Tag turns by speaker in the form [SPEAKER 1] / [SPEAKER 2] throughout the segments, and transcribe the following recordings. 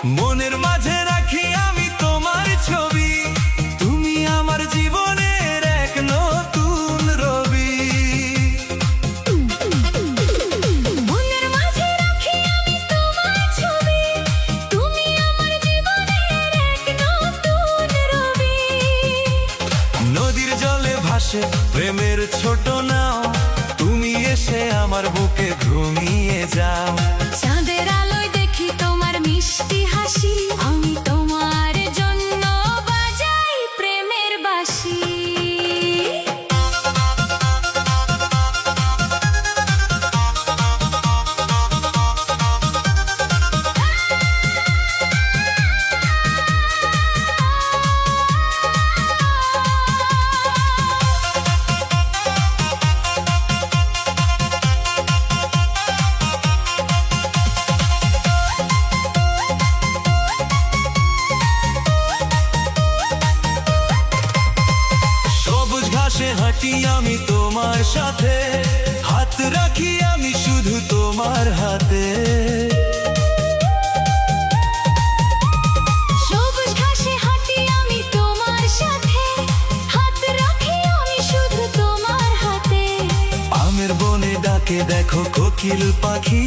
[SPEAKER 1] মনের মাঝে রাখি আমি তোমার ছবি, তুমি আমার জীবনের এক নতুন রবি।
[SPEAKER 2] মনের মাঝে রাখি আমি তোমার ছবি, তুমি আমার জীবনের এক নতুন রবি।
[SPEAKER 1] নদীর জলে ভাসে প্রেমের ছোট নাও, তুমি এসে আমার বুকে ঘুমিয়ে যাও।
[SPEAKER 2] চাঁদের আলোয় দেখি তোমার মিষ্টি হাসি, আমি তোমার জন্য বাজাই প্রেমের বাঁশি।
[SPEAKER 1] হাঁটি আমি তোমার সাথে, হাত রাখি আমি শুধু তোমার হাতে।
[SPEAKER 2] সবুজ ঘাসে হাঁটি আমি তোমার সাথে, হাত রাখি আমি শুধু তোমার হাতে।
[SPEAKER 1] আমের বনে ডাকে দেখো কোকিল পাখি,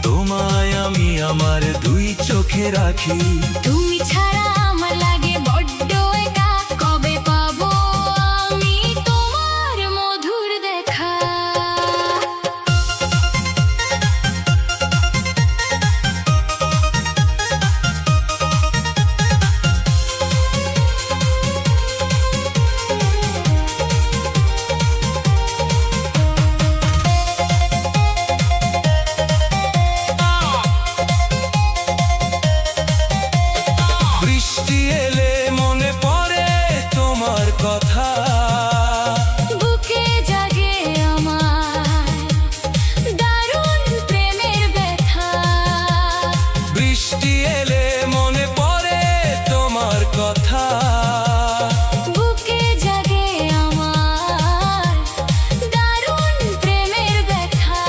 [SPEAKER 1] তোমায় আমি আমার দুই চোখে রাখি।
[SPEAKER 2] তুমি ছাড়া আমার লাগে বড্ড একা, কবে পাবো আমি তোমার মধুর দেখা।
[SPEAKER 1] বৃষ্টি এলে মনে পড়ে তোমার কথা,
[SPEAKER 2] বুকে জাগে আমার দারুণ প্রেমের ব্যথা।
[SPEAKER 1] বৃষ্টি এলে মনে পড়ে তোমার কথা,
[SPEAKER 2] বুকে জাগে আমার দারুণ প্রেমের ব্যথা।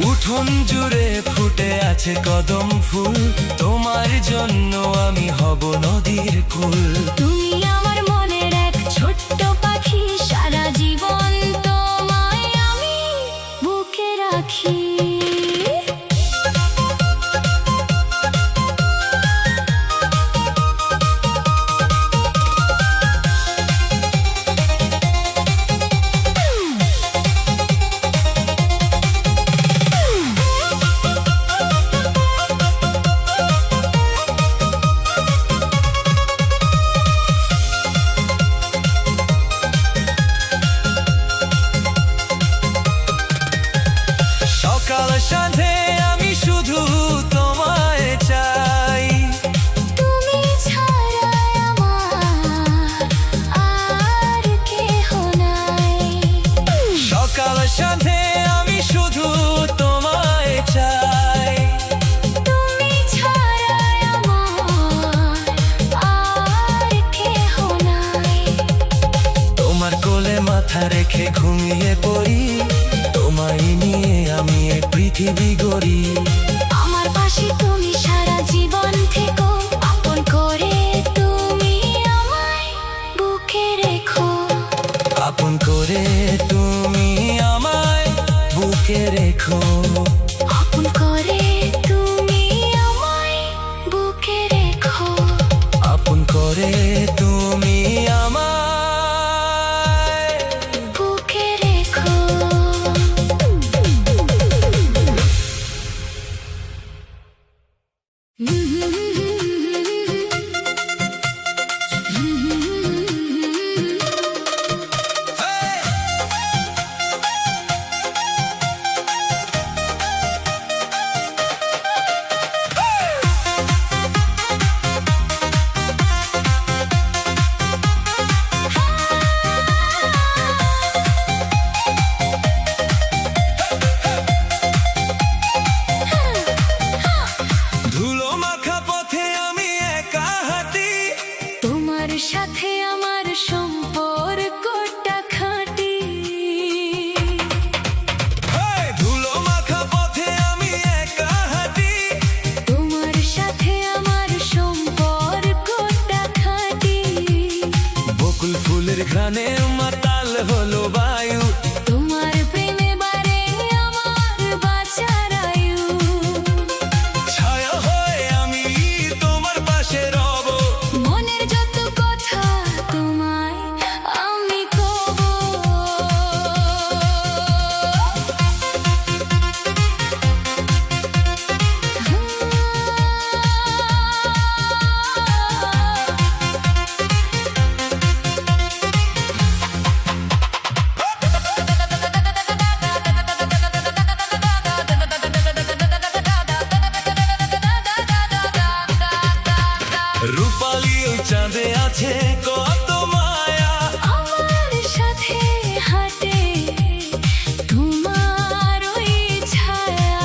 [SPEAKER 1] উঠোন জুড়ে ফুটে আছে কদম ফুল, তোমার জন্য আমি হব নদীর কুল।
[SPEAKER 2] তুমি আমার মনের এক ছোট্ট পাখি, সারা জীবন তোমায় আমি বুকে রাখি।
[SPEAKER 1] সকাল সাথে আমি শুধু তোমায় চাই,
[SPEAKER 2] তুমি ছাড়া আমার আর কেহ নাই।
[SPEAKER 1] সকাল সাথে আমি শুধু তোমায় চাই।
[SPEAKER 2] তুমি ছাড়া আমার আর কেহ নাই।
[SPEAKER 1] তোমার কোলে মাথা রেখে ঘুমিয়ে পড়ি, তোমায় নিয়ে আমি এক পৃথিবী গড়ি।
[SPEAKER 2] আমার পাশে তুমি সারা জীবন থেকো, আপন করে তুমি আমায় বুকে রেখো।
[SPEAKER 1] আপন করে তুমি আমায় বুকে রেখো।
[SPEAKER 2] আপন করে তুমি আমায় বুকে রেখো।
[SPEAKER 1] আপন করে তুমি আমায়
[SPEAKER 2] বুকে রেখো।
[SPEAKER 1] ধুলো মাখা পথে আছে কত মায়া,
[SPEAKER 2] আমার সাথে হাঁটে তোমার ওই ছায়া।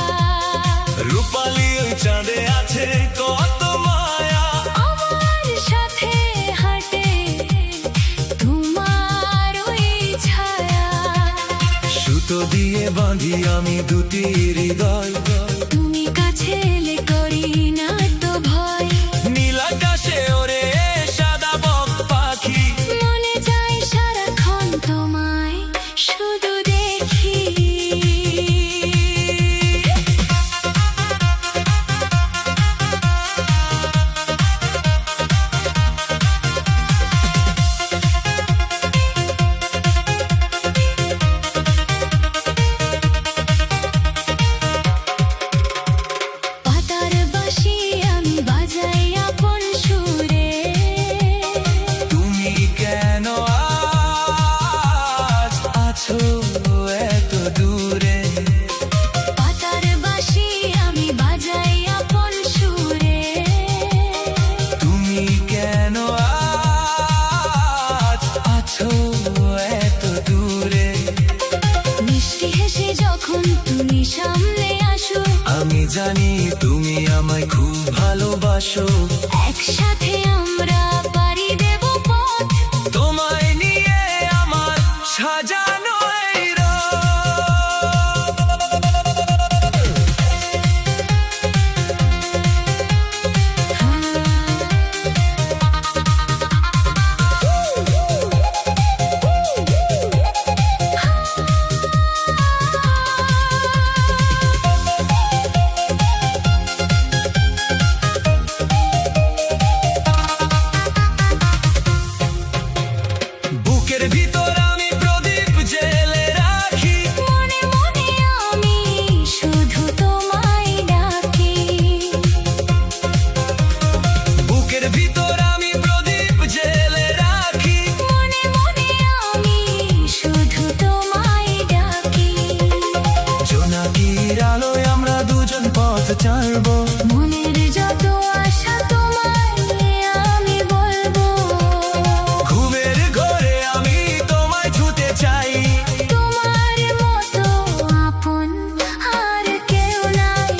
[SPEAKER 1] রূপালি ওই চাঁদে আছে কত মায়া,
[SPEAKER 2] আমার সাথে হাঁটে তোমার ওই ছায়া।
[SPEAKER 1] সুতো দিয়ে বাঁধি আমি দুটি হৃদয়,
[SPEAKER 2] তুমি কাছে এলে করি না তো ভয়।
[SPEAKER 1] নীল আকাশে ওরে সাদা বক পাখি,
[SPEAKER 2] মনে যায় সারাক্ষণ তোমায় শুধু দেখি। পাতার বাঁশি আমি বাজাই আপন সুরে,
[SPEAKER 1] তুমি কেন আজ আছো এত দূরে,
[SPEAKER 2] পাতার বাঁশি আমি বাজাই আপন সুরে।
[SPEAKER 1] তুমি কেন আজ আছো এত দূরে।
[SPEAKER 2] মিষ্টি হেসে যখন তুমি সামনে আসো,
[SPEAKER 1] আমি জানি তুমি আমায় খুব ভালোবাসো,
[SPEAKER 2] একসাথে আমরা পাড়ি দেব পথ।
[SPEAKER 1] তোমায় নিয়ে আমার সাজানো এই রথ। বুকের ভিতর আমি প্রদীপ জেলে রাখি,
[SPEAKER 2] মনে মনে আমি শুধু তোমায় ডাকি।
[SPEAKER 1] বুকের ভিতর আমি প্রদীপ জেলে রাখি,
[SPEAKER 2] মনে মনে আমি শুধু তোমায় ডাকি।
[SPEAKER 1] জোনাকির আলোয় আমরা দুজন পথ চাইবো,
[SPEAKER 2] মনের যত আশা তোমায় আমি বলবো।
[SPEAKER 1] ঘুমের ঘরে আমি তোমায় ছুতে চাই,
[SPEAKER 2] তোমার মতো আপন আর কেউ নাই।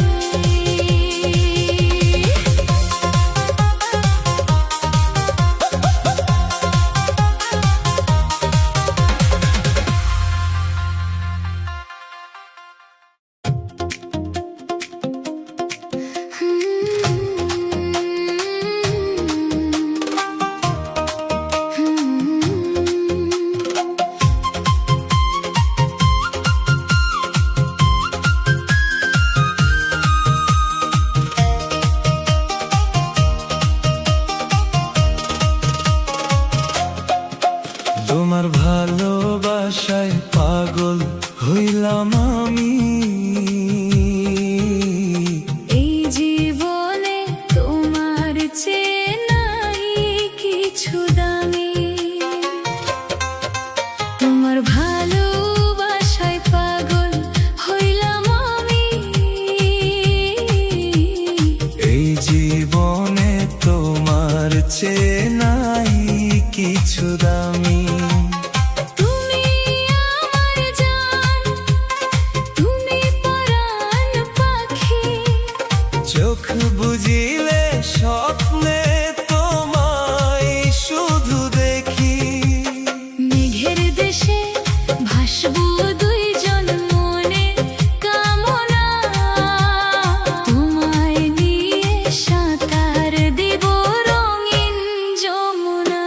[SPEAKER 1] তোমার ভালোবাসায় পাগল হইলাম আমি,
[SPEAKER 2] এই জীবনে তোমার চেয়ে নাই কিছু দামি। তোমার ভালোবাসায় পাগল হইলাম আমি,
[SPEAKER 1] এই জীবনে তোমার চেয়ে নাই কিছু দামি।
[SPEAKER 2] তুমি আমার জান, তুমি পরাণ পাখি।
[SPEAKER 1] চোখ বুজিলে স্বপ্নে তোমায় শুধু দেখি,
[SPEAKER 2] মেঘের দেশে ভাসবো দুইজন মনে কামনা। তোমায় নিয়ে সাঁতার দিব রঙিন যমুনা।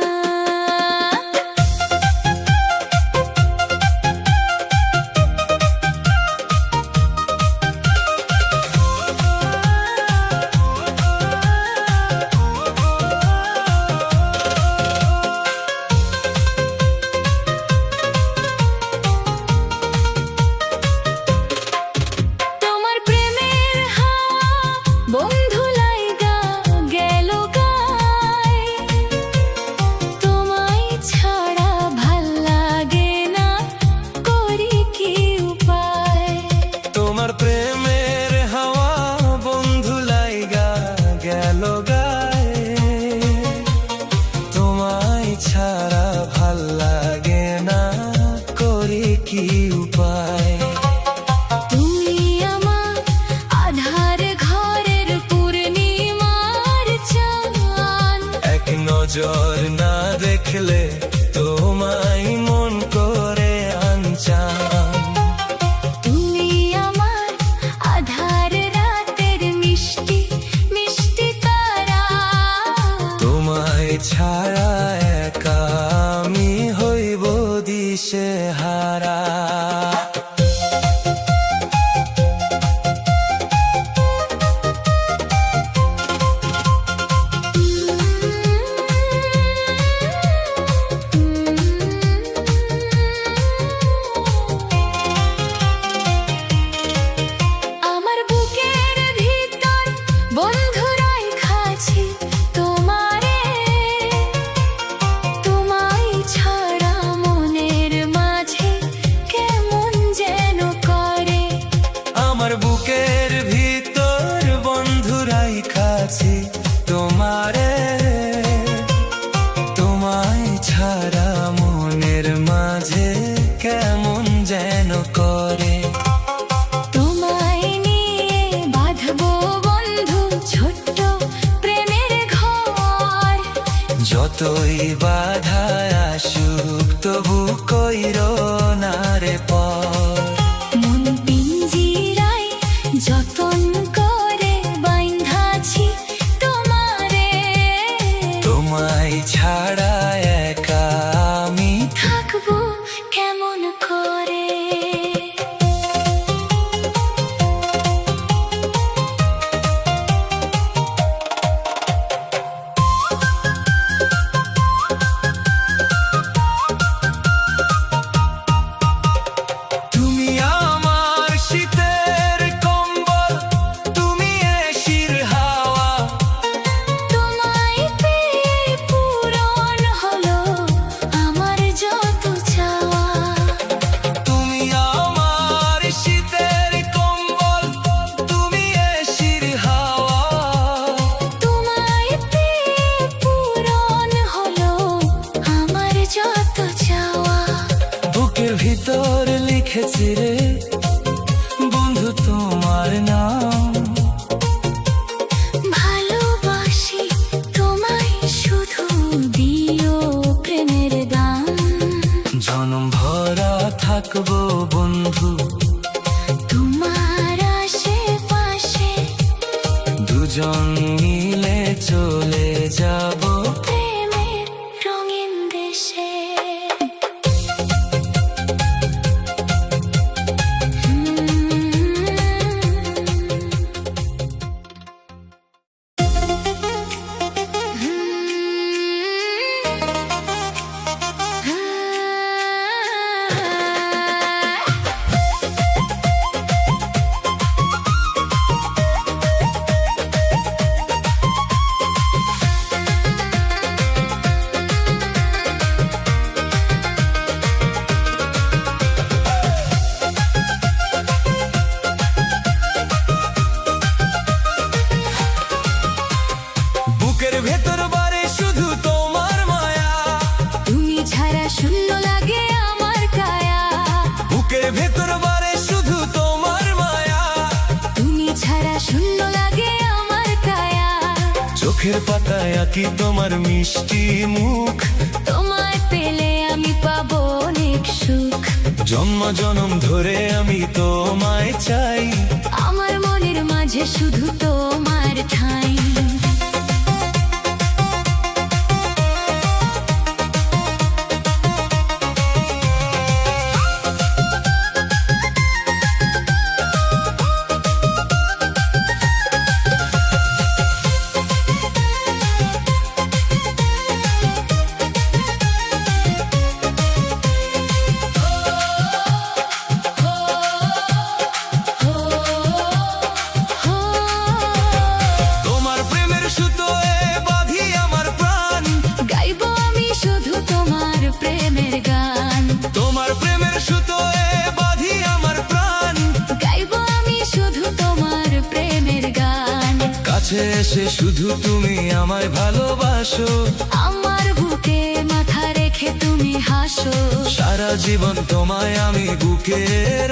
[SPEAKER 1] নজর না দেখলে তোমায় মন করে আনচান।
[SPEAKER 2] তুমি আমার আধার রাতের মিষ্টি মিষ্টি তারা,
[SPEAKER 1] তোমায় ছাড়া একা আমি হইব দিশেহারা।
[SPEAKER 2] আমার বুকের ভিতর বন্ধুরাই খাছি তোমারে, তোমায় ছাড়া মনের মাঝে কেমন যেন করে।
[SPEAKER 1] আমার বুকের ভিতর বন্ধুরাই খাছি তোমারে, তোমায় ছাড়া মনের মাঝে কেমন যেন করে।
[SPEAKER 2] তোমায় নিয়ে বাঁধবো বন্ধু ছোট্ট প্রেমের ঘর,
[SPEAKER 1] যতই বাধা আসুক তবু কইরো না রে পর।
[SPEAKER 2] মন পিঞ্জিরায় যতন করে বাইন্ধাছি তোমারে,
[SPEAKER 1] তোমায় ছাড়া একা আমি
[SPEAKER 2] থাকবো কেমন করে।
[SPEAKER 1] তুমি আমার শীতের কম্বল, তুমি এশির হাওয়া,
[SPEAKER 2] তোমায় পেয়ে পূরণ হলো আমার যত চাওয়া।
[SPEAKER 1] তুমি আমার শীতের কম্বল, তুমি এশির হাওয়া,
[SPEAKER 2] তোমায় পেয়ে পূরণ হলো আমার যত চাওয়া।
[SPEAKER 1] বুকের ভিতর লিখেছি রে বন্ধু তোমার নাম।
[SPEAKER 2] ভালোবাসি তোমায় শুধু দিও প্রেমের দাম,
[SPEAKER 1] জনম ভরা থাকবো বন্ধু
[SPEAKER 2] তোমার আশেপাশে
[SPEAKER 1] দুজন মিলে চলে যাব
[SPEAKER 2] প্রেমের রঙিন দেশে।
[SPEAKER 1] বুকের ভেতর বারে শুধু তোমার মায়া,
[SPEAKER 2] তুমি ছাড়া শূন্য লাগে আমার কায়া,
[SPEAKER 1] বুকের ভেতর বারে শুধু তোমার মায়া।
[SPEAKER 2] তুমি ছাড়া শূন্য লাগে আমার কায়া।
[SPEAKER 1] চোখের পাতায় আঁকি তোমার মিষ্টি মুখ,
[SPEAKER 2] তোমায় পেলে আমি পাবো অনেক সুখ,
[SPEAKER 1] জন্ম জনম ধরে আমি তোমায় চাই।
[SPEAKER 2] আমার মনের মাঝে শুধু তোমার ঠাঁই।
[SPEAKER 1] তোমার প্রেমের সুতোয় বাঁধি আমার প্রাণ,
[SPEAKER 2] গাইবো আমি শুধু তোমার প্রেমের গান,
[SPEAKER 1] তোমার প্রেমের সুতোয় বাঁধি আমার প্রাণ।
[SPEAKER 2] গাইবো আমি শুধু তোমার প্রেমের গান।
[SPEAKER 1] কাছে এসে শুধু তুমি আমায় ভালোবাসো,
[SPEAKER 2] আমার বুকে মাথা রেখে তুমি হাসো,
[SPEAKER 1] সারা জীবন তোমায় আমি বুকে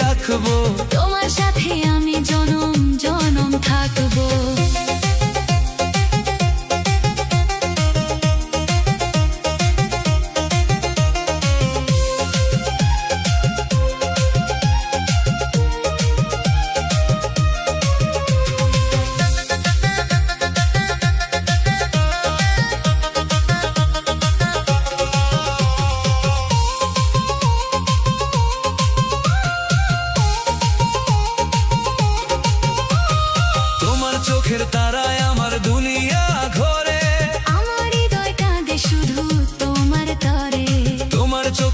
[SPEAKER 1] রাখবো।
[SPEAKER 2] তোমার সাথে আমি জনম জনম থাকবো।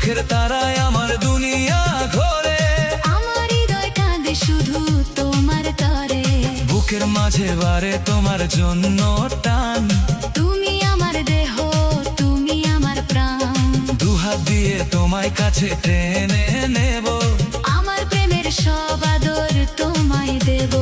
[SPEAKER 1] চোখের তারায় আমার দুনিয়া ঘোরে।
[SPEAKER 2] আমার হৃদয় কাঁদে শুধু তোমার তরে।
[SPEAKER 1] বুকের মাঝে বারে তোমার জন্য টান।
[SPEAKER 2] তুমি আমার দেহ, তুমি আমার প্রাণ।
[SPEAKER 1] দুহাত দিয়ে তোমায় কাছে টেনে নেব।
[SPEAKER 2] আমার প্রেমের সব আদর তোমায় দেব।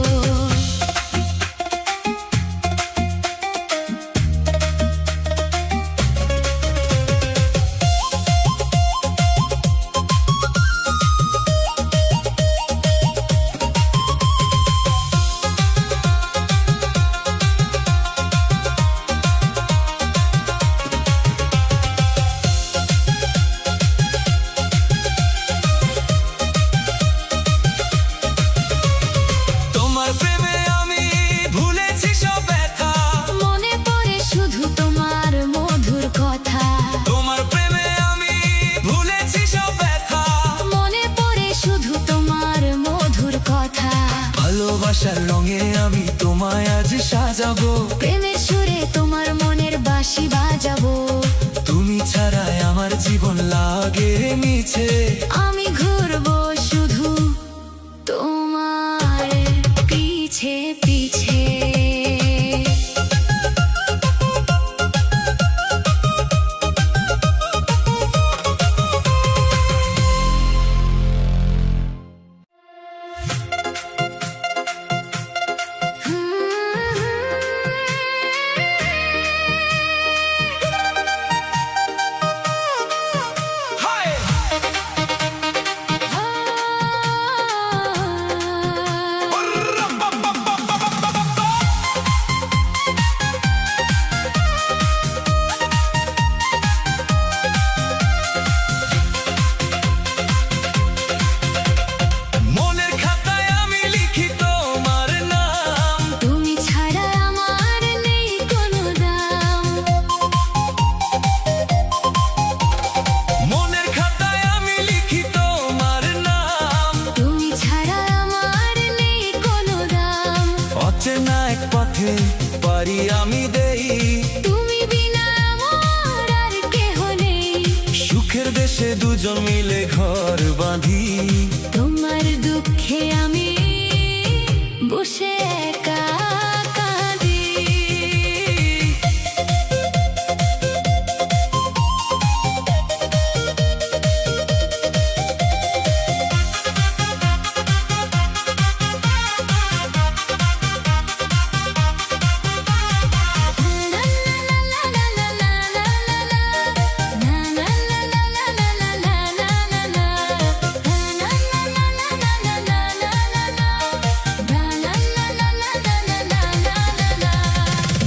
[SPEAKER 1] তোমার প্রেমে আমি ভুলেছি সব ব্যথা।
[SPEAKER 2] মনে পড়ে শুধু তোমার মধুর কথা।
[SPEAKER 1] তোমার প্রেমে আমি ভুলেছি সব ব্যথা।
[SPEAKER 2] মনে পড়ে শুধু তোমার মধুর কথা।
[SPEAKER 1] ভালোবাসার রঙে আমি তোমায় আজ সাজাবো।
[SPEAKER 2] প্রেমের সুরে তোমার মনের বাঁশি বাজাবো।
[SPEAKER 1] তুমি ছাড়াই আমার জীবন লাগে মিছে।
[SPEAKER 2] আমি ঘুরবো শুধু তোমার পিছে পিছে।
[SPEAKER 1] হায়! মনের খাতায় আমি লিখি তোমার নাম।
[SPEAKER 2] তুমি ছাড়া আমার নেই কোনো দাম।
[SPEAKER 1] মনের খাতায় আমি লিখি তোমার নাম।
[SPEAKER 2] তুমি ছাড়া আমার নেই কোনো দাম।
[SPEAKER 1] অচেনা এক পথে পারি আমি দেই।
[SPEAKER 2] তুমি বিনা আমার আর কেহ নেই।
[SPEAKER 1] সুখের দেশে দুজন মিলে ঘর বাঁধি।
[SPEAKER 2] তোমার দুঃখে আমি বসে একা কাঁদি।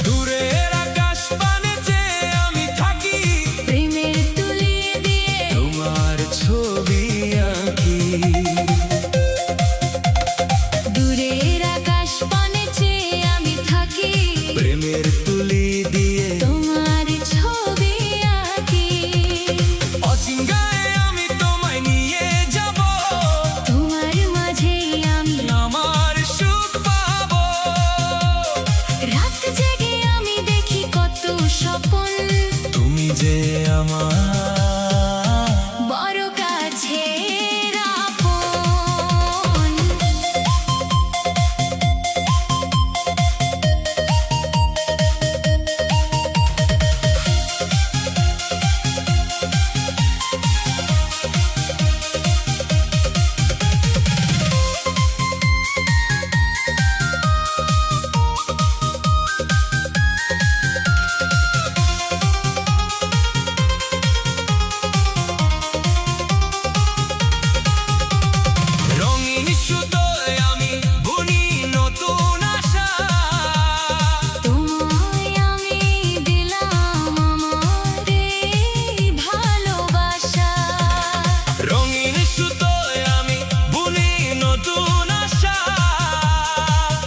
[SPEAKER 1] দূরের আকাশ পানে চেয়ে আমি থাকি।
[SPEAKER 2] প্রেমের তুলি দিয়ে
[SPEAKER 1] তোমার ছবি আঁকি।
[SPEAKER 2] দূরের আকাশ পানে চেয়ে আমি থাকি।
[SPEAKER 1] প্রেমের তুলি দিয়ে
[SPEAKER 2] তোমার ছবি আঁকি।
[SPEAKER 1] অচিঙ্গায় আমি তোমায় নিয়ে যাব।
[SPEAKER 2] তোমার মাঝেই আমি
[SPEAKER 1] আমার সুখ পাবো।
[SPEAKER 2] রাত জেগে আমি দেখি কত স্বপন।
[SPEAKER 1] তুমি যে আমার
[SPEAKER 2] বড় কাছের আপন।
[SPEAKER 1] রঙিন সুতোয় আমি বুনি নতুন আশা।
[SPEAKER 2] তোমায় আমি দিলাম আমার এই ভালোবাসা।
[SPEAKER 1] রঙিন সুতোয় আমি বুনি নতুন আশা।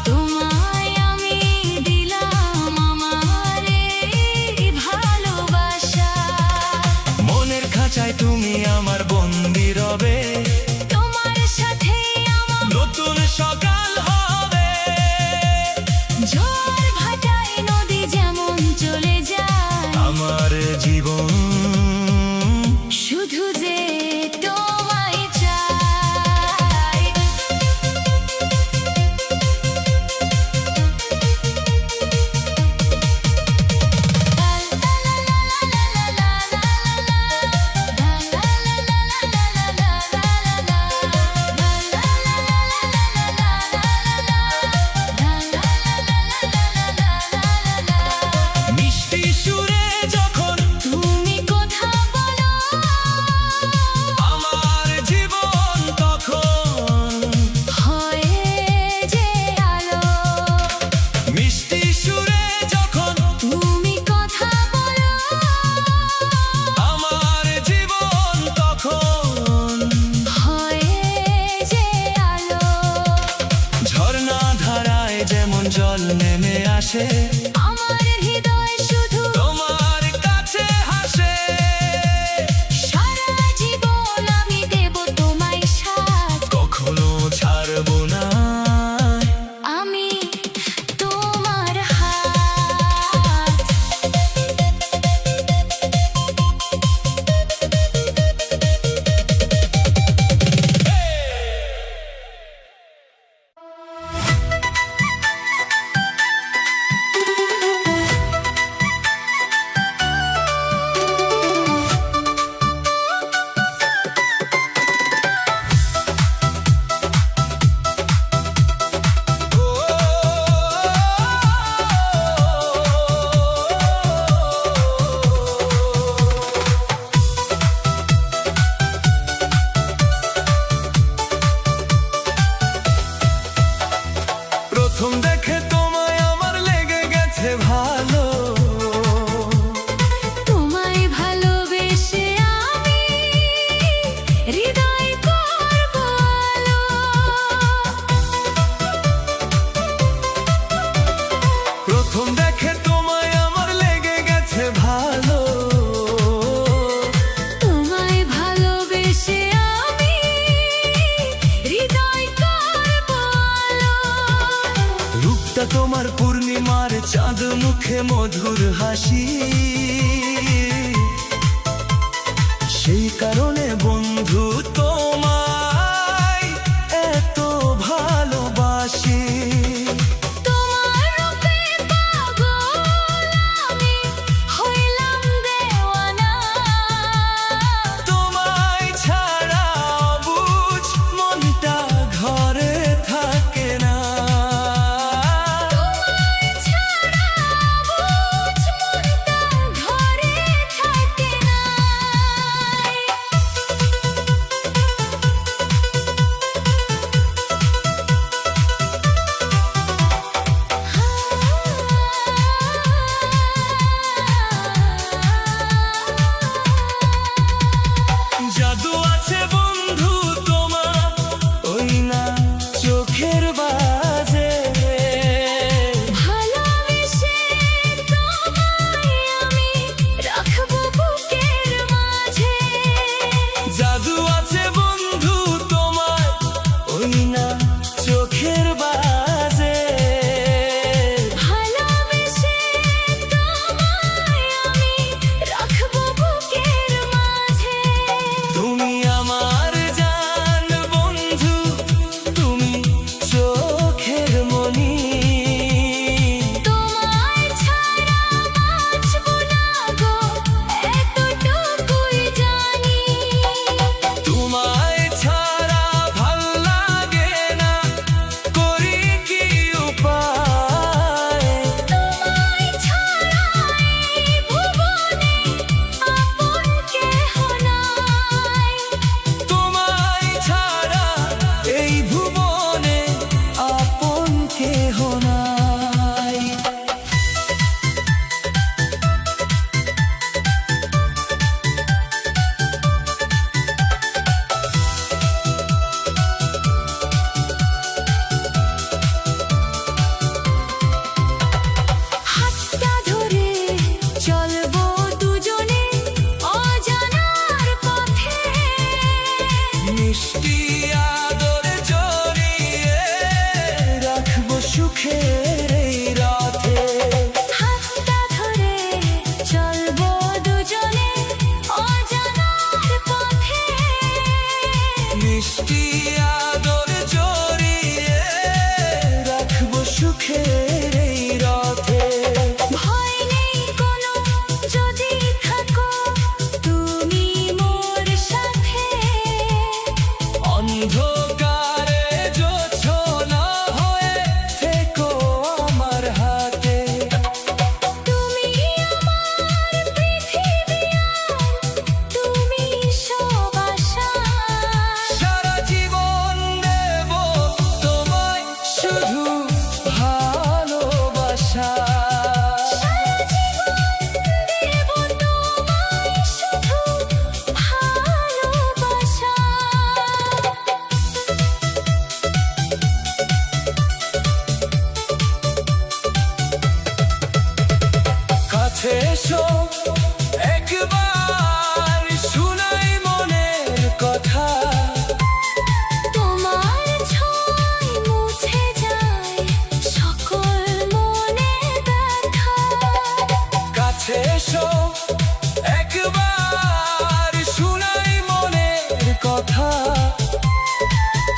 [SPEAKER 2] তোমায় আমি দিলাম আমার এই ভালোবাসা।
[SPEAKER 1] মনের খাঁচায় তুমি আমার বন্দি রবে।
[SPEAKER 2] তোমার সাথেই আমার
[SPEAKER 1] নতুন সকাল হবে।
[SPEAKER 2] ঝড় ভাটায় নদী যেমন চলে যায়।
[SPEAKER 1] আমার জীবন
[SPEAKER 2] শুধু যে
[SPEAKER 1] প্রথম দেখে তোমায় আমার লেগে গেছে ভালো,
[SPEAKER 2] তোমায় ভালোবেসে আমি হৃদয় করব আলো।
[SPEAKER 1] রূপটা তোমার পূর্ণিমার চাঁদ, মুখে মধুর হাসি, সেই কারণে বন্ধু তোমায় এত ভালোবাসি।
[SPEAKER 2] তোমার রূপে পাগল আমি হইলাম দেওয়ানা,
[SPEAKER 1] তোমায় ছাড়া অবুঝ মনটা ঘরে থাকে না।
[SPEAKER 2] তোমায় ছাড়া বুঝ মনটা ঘরে থাকে না।
[SPEAKER 1] জাদু আছে বন্ধু তোমার ওই না চোখের বাজে,
[SPEAKER 2] ভালোবেসে তোমায় আমি রাখবো বুকের মাঝে।
[SPEAKER 1] জাদু আছে বন্ধু তোমার ওই না চোখের বাজে,
[SPEAKER 2] ভালোবেসে তোমায় আমি রাখবো বুকের মাঝে।
[SPEAKER 1] তুমি আমার জান বন্ধু, তুমি চোখের মনি,
[SPEAKER 2] তোমায় ছাড়া বাঁচবো না গো এতটুকুই জানি।
[SPEAKER 1] তোমায় ছাড়া ভাল লাগে না, করি কি উপায়।
[SPEAKER 2] তোমায় ছাড়া এই ভুবনে আপন কেহ নাই।
[SPEAKER 1] তোমায় ছাড়া এই ভুবনে আপন কেহ নাই।
[SPEAKER 2] হাতটা ধরে চলবো দুজনে অজানার পথে।
[SPEAKER 1] মিষ্টি আদর জড়িয়ে রাখবো সুখের এই রাতে,
[SPEAKER 2] হাতটা ধরে চলবো দুজনে অজানার পথে।
[SPEAKER 1] মিষ্টি আদর জড়িয়ে রাখবো সুখের এই রাতে।
[SPEAKER 2] ভয় নেই কোনো যদি থাকো তুমি মোর সাথে।
[SPEAKER 1] অন্ধকারে জোছনা হয়ে থেকো আমার হাতে,
[SPEAKER 2] তুমি আমার পৃথিবী আর তুমি সব আশা।
[SPEAKER 1] সারা জীবন দেব তোমায় শুধু ভালোবাসা।
[SPEAKER 2] সারা জীবন দেব তোমায় শুধু ভালোবাসা।
[SPEAKER 1] কাছে এসো একবার শুনাই মনের কথা,
[SPEAKER 2] তোমার ছোঁয়ায় মুছে যায় সকল মনে ব্যথা।
[SPEAKER 1] কাছে এসো একবার শুনাই মনের কথা।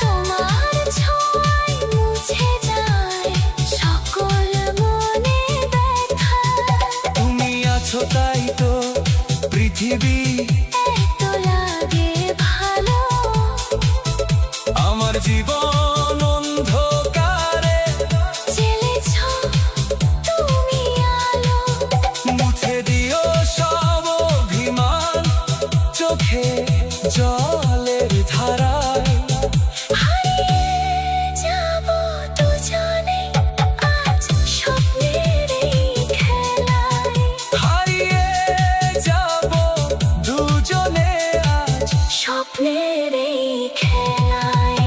[SPEAKER 2] তোমার ছোঁয়ায় মুছে যায় সকল মনে ব্যথা।
[SPEAKER 1] তুমি আছো তাই তো পৃথিবী
[SPEAKER 2] এত লাগে ভালো।
[SPEAKER 1] আমার জীবন অন্ধকারে
[SPEAKER 2] জেলেছ তুমি আলো।
[SPEAKER 1] মুছে দিও সব অভিমান, চোখে জলের ধারায়।
[SPEAKER 2] হারিয়ে যাব দুজনে আজ স্বপ্নের এই খেলায়।
[SPEAKER 1] হারিয়ে যাব দুজনে আজ
[SPEAKER 2] স্বপ্নের এই খেলায়।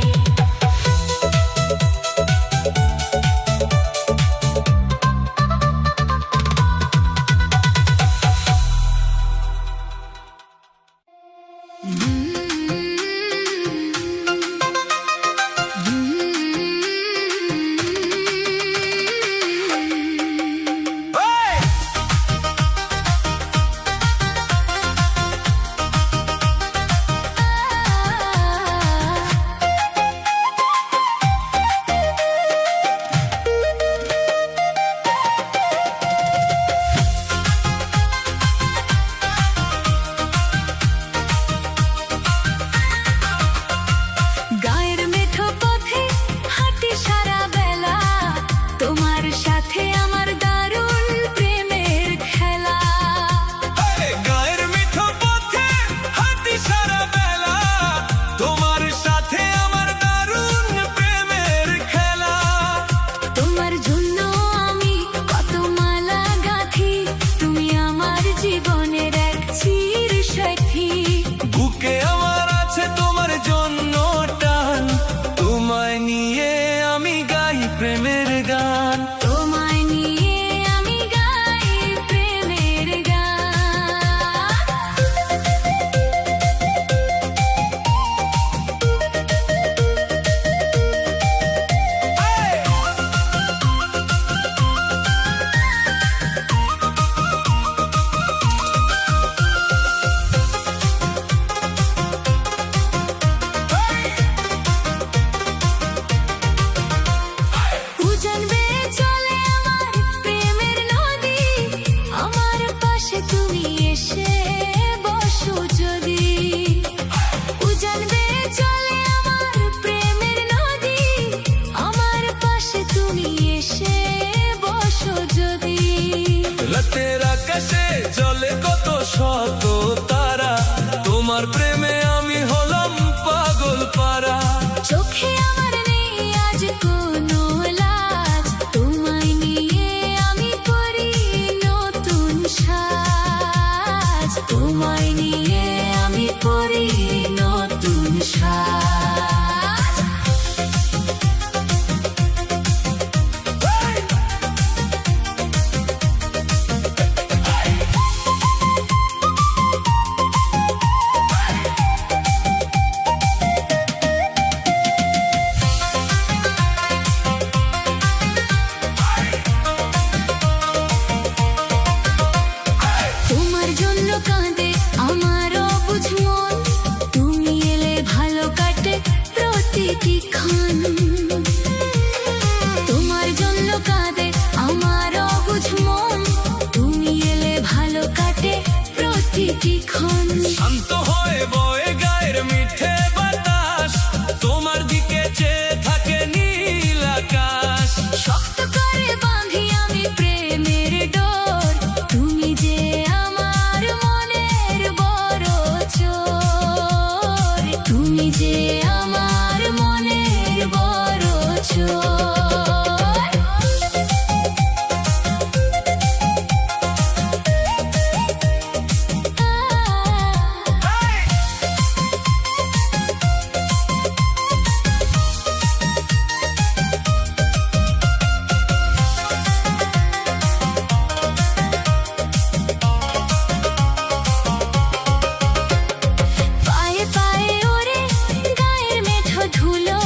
[SPEAKER 1] রাতের আকাশে জ্বলে কত শত তারা, তোমার প্রেমে আমি হলাম পাগল পারা।
[SPEAKER 2] চোখে আমার নেই আজ কোনো লাজ, তোমায় নিয়ে আমি করি নতুন সাজ, তোমায় নিয়ে আমি করি নতুন সাজ। তোমার জন্য কাঁদে আমার অবুঝ মন, তুমি এলে ভালো কাটে প্রতিটি ক্ষণ। তোমার জন্য কাঁদে আমার অবুঝ মন, তুমি এলে ভালো কাটে প্রতিটি ক্ষণ।
[SPEAKER 1] শান্ত হয়ে বয়ে গায়ের মিঠে বাতাস, তোমার দিকে চেয়ে থাকে নীল আকাশ।
[SPEAKER 2] শক্ত করে বাঁধি আমি প্রেমের ডোর, তুমি যে আমার মনের বড় চোর, তুমি যে আমার মনের বড় চোর। পায়ে পায়ে ওরে গায়ের মেঠো ধুলো,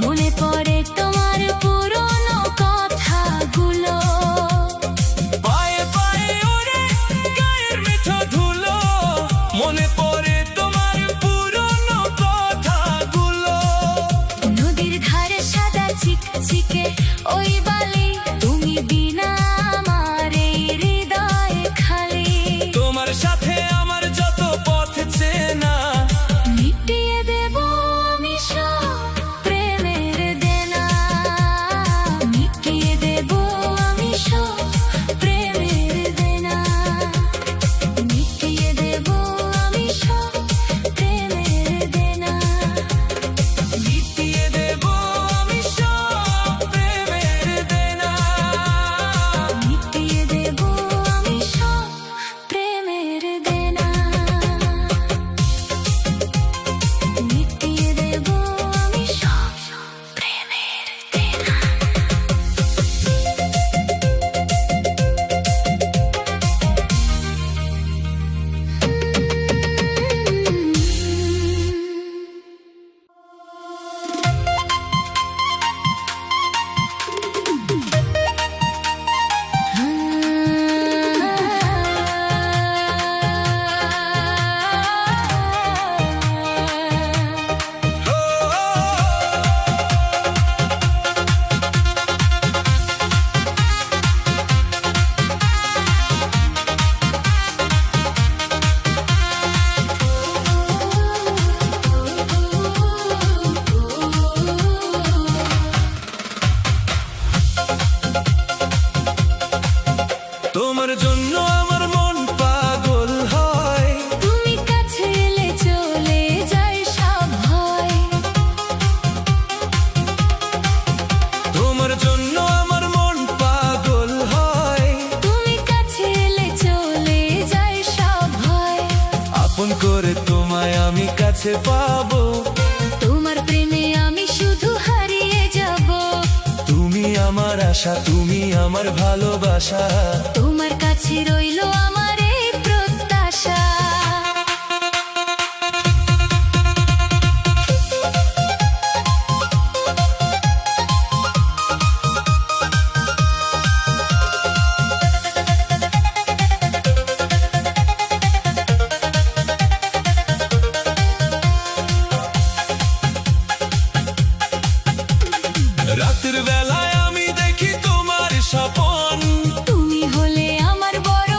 [SPEAKER 2] মনে পড়ে তোমার পুরনো কথাগুলো।
[SPEAKER 1] পায়ে পায়ে ওরে গায়ের মিঠো ধুলো, মনে পড়ে তোমার পুরনো কথাগুলো।
[SPEAKER 2] নদীর ধারে সাদা চিকচিকে ওই বালি, তুমি বিনা আমার এই হৃদয় খালি।
[SPEAKER 1] তোমার সাথে আমার যত পথ চেনা,
[SPEAKER 2] মিটিয়ে দেব আমি সব প্রেমের দেনা, মিটিয়ে দেব আমি সব প্রেমের দেনা, মিটিয়ে দেব আমি সব প্রেমের দেনা।
[SPEAKER 1] মিটিয়ে দেব আমি সব প্রেমের দেনা।
[SPEAKER 2] মিটিয়ে দেব আমি সব প্রেমের দেনা, মিটিয়ে দেব আমি সব প্রেমের দেনা।
[SPEAKER 1] তোমার জন্য আমার মন পাগল হয়,
[SPEAKER 2] তুমি কাছে এলে চলে যায় সব ভয়।
[SPEAKER 1] তোমার জন্য আমার মন পাগল হয়।
[SPEAKER 2] তুমি কাছে এলে চলে যায় সব ভয়।
[SPEAKER 1] আপন করে তোমায় আমি কাছে পাবো,
[SPEAKER 2] তোমার প্রেমে আমি শুধু হারিয়ে যাব।
[SPEAKER 1] তুমি আমার আশা, তুমি আমার ভালোবাসা।
[SPEAKER 2] তোমার কাছে রইলো আমার এই প্রত্যাশা।
[SPEAKER 1] রাতের বেলায় আমি দেখি তোমার স্বপন,
[SPEAKER 2] তুমি হলে আমার বড়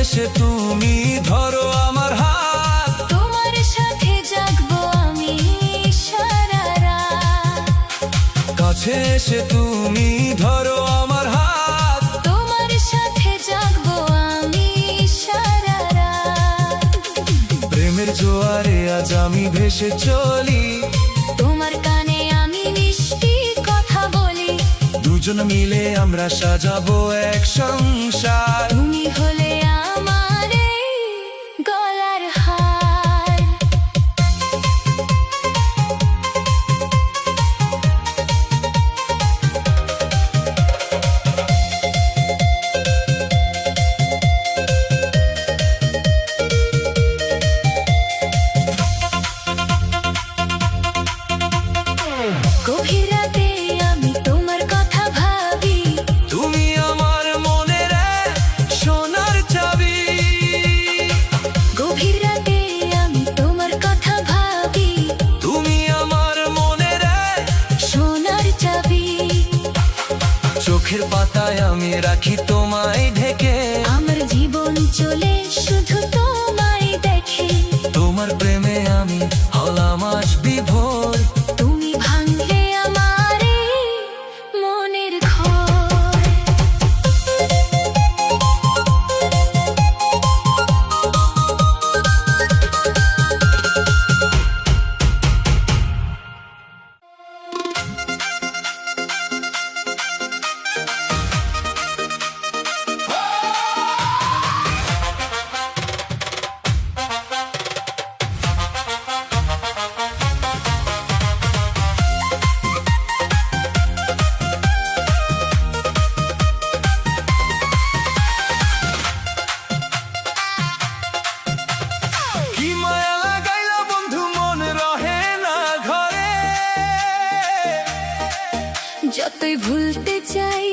[SPEAKER 1] এসে তুমি ধরো আমার হাত,
[SPEAKER 2] তোমার সাথে জাগবো আমি সারা রাত।
[SPEAKER 1] কাছে এসে তুমি ধরো আমার হাত,
[SPEAKER 2] তোমার সাথে জাগবো আমি সারা রাত।
[SPEAKER 1] প্রেমের জোয়ারে আজ আমি ভেসে চলি,
[SPEAKER 2] তোমার কানে আমি মিষ্টি কথা বলি।
[SPEAKER 1] দুজন মিলে আমরা সাজাবো এক সংসার।
[SPEAKER 2] তুমি হলে আমার এই গলার হার। গভীর রাতে আমি তোমার কথা ভাবি,
[SPEAKER 1] তুমি আমার মনের এক সোনার চাবি।
[SPEAKER 2] গভীর রাতে আমি তোমার কথা ভাবি,
[SPEAKER 1] তুমি আমার মনের এক
[SPEAKER 2] সোনার চাবি।
[SPEAKER 1] চোখের পাতায় আমি রাখি তোমায় ঢেকে,
[SPEAKER 2] আমার জীবন চলে শুধু তোমায় দেখে।
[SPEAKER 1] তোমার প্রেমে আমি হলাম আজ বিভোর।
[SPEAKER 2] তুমি ভাঙলে আমার এই মনের ঘর।
[SPEAKER 1] কি মায়া লাগাইলা বন্ধু মন রহে না ঘরে,
[SPEAKER 2] যতই ভুলতে চাই